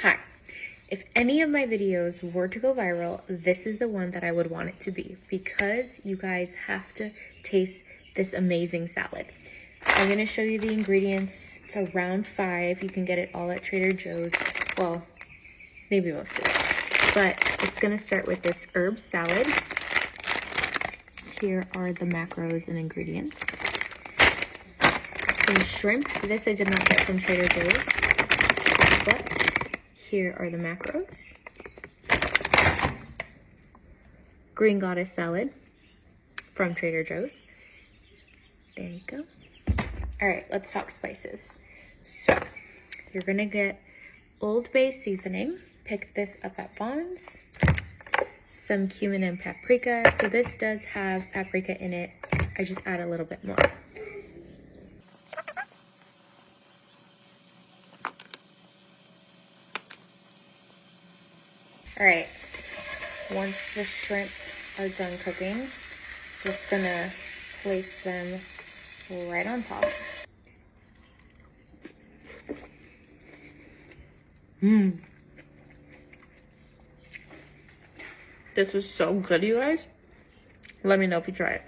Hi. If any of my videos were to go viral, this is the one that I would want it to be because you guys have to taste this amazing salad. I'm gonna show you the ingredients. It's around 5. You can get it all at Trader Joe's. Well, maybe most of it. But it's gonna start with this herb salad. Here are the macros and ingredients. Some shrimp. This I did not get from Trader Joe's, but here are the macros. Green Goddess salad from Trader Joe's. There you go. All right, let's talk spices. So you're gonna get Old Bay seasoning. Pick this up at Vons. Some cumin and paprika. So this does have paprika in it. I just add a little bit more. All right, once the shrimp are done cooking, just gonna place them right on top. This was so good, you guys. Let me know if you try it.